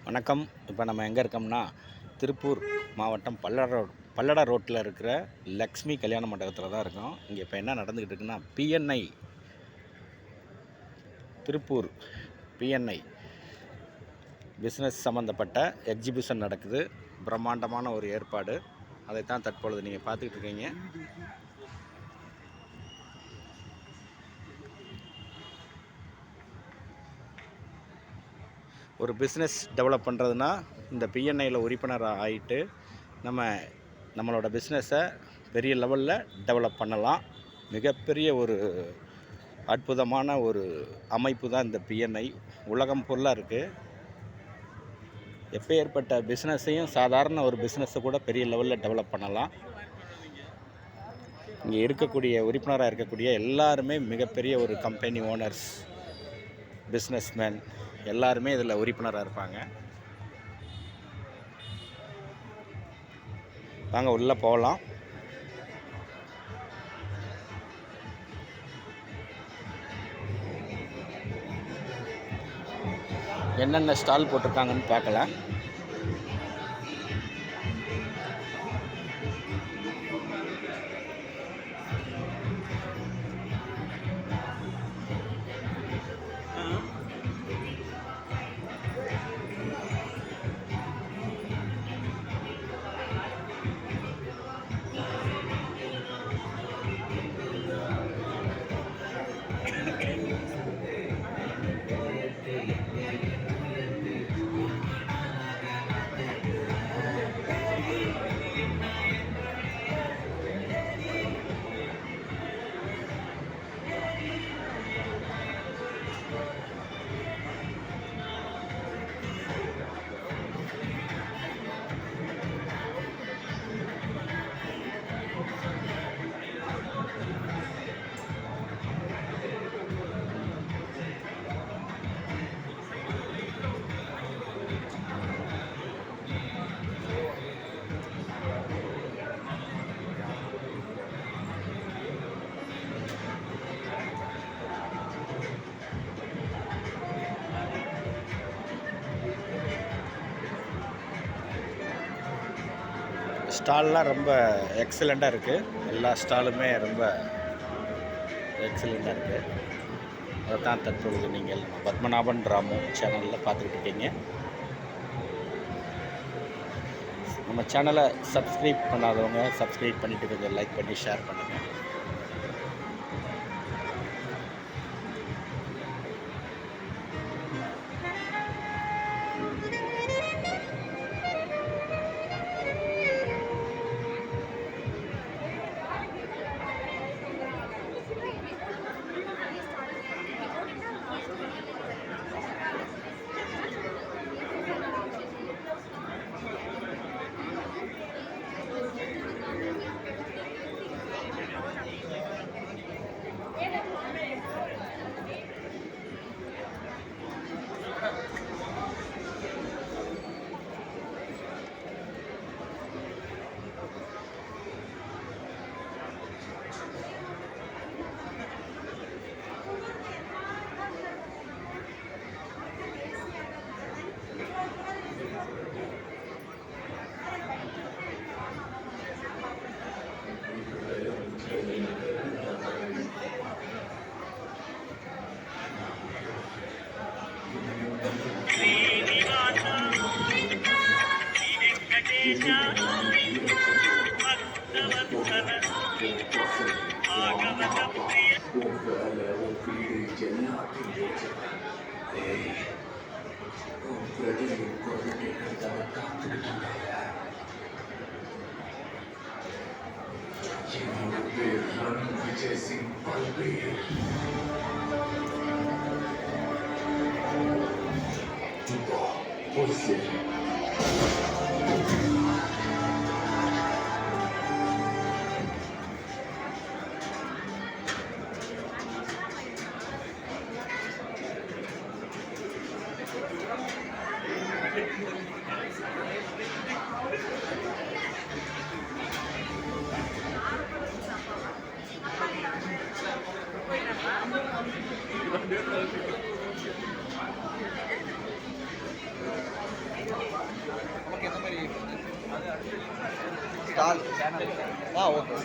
வணக்கம். இப்போ நம்ம எங்கே இருக்கோம்னா திருப்பூர் மாவட்டம் பல்லட ரோட்டில் இருக்கிற லக்ஷ்மி கல்யாண மண்டபத்தில் தான் இருக்கோம். இங்கே இப்போ என்ன நடந்துக்கிட்டு இருக்குன்னா பிஎன்ஐ திருப்பூர் பிஎன்ஐ பிஸ்னஸ் சம்மந்தப்பட்ட எக்ஸிபிஷன் நடக்குது. பிரம்மாண்டமான ஒரு ஏற்பாடு. அதைத்தான் தற்பொழுது நீங்கள் பார்த்துக்கிட்டு இருக்கீங்க. ஒரு பிஸ்னஸ் டெவலப் பண்ணுறதுனா இந்த பிஎன்ஐயில் உறுப்பினராக ஆகிட்டு நம்மளோட பிஸ்னஸை பெரிய லெவலில் டெவலப் பண்ணலாம். மிகப்பெரிய ஒரு அற்புதமான ஒரு அமைப்பு தான் இந்த பிஎன்ஐ. உலகம் ஃபுல்லாக இருக்குது. எப்பேற்பட்ட பிஸ்னஸையும் சாதாரண ஒரு பிஸ்னஸை கூட பெரிய லெவலில் டெவலப் பண்ணலாம். இங்கே இருக்கக்கூடிய உறுப்பினராக இருக்கக்கூடிய எல்லாருமே மிகப்பெரிய ஒரு கம்பெனி ஓனர்ஸ், பிஸ்னஸ்மேன் எல்லாருமே இதில் உறுப்பினராக இருப்பாங்க. வாங்க உள்ளே போகலாம். என்னென்ன ஸ்டால் போட்டிருக்காங்கன்னு பார்க்கலாம். ஸ்டால்லாம் ரொம்ப எக்ஸலண்ட்டாக இருக்குது. எல்லா ஸ்டாலுமே ரொம்ப எக்ஸலண்ட்டாக இருக்குது. அதை தான் தற்பொழுது நீங்கள் பத்மநாபன் ராமு சேனலில் பார்த்துக்கிட்டு இருக்கீங்க. நம்ம சேனலை சப்ஸ்கிரைப் பண்ணாதவங்க சப்ஸ்கிரைப் பண்ணிவிட்டு கொஞ்சம் லைக் பண்ணி ஷேர் பண்ணுங்கள். ஸ்டால் ஆ ஓகே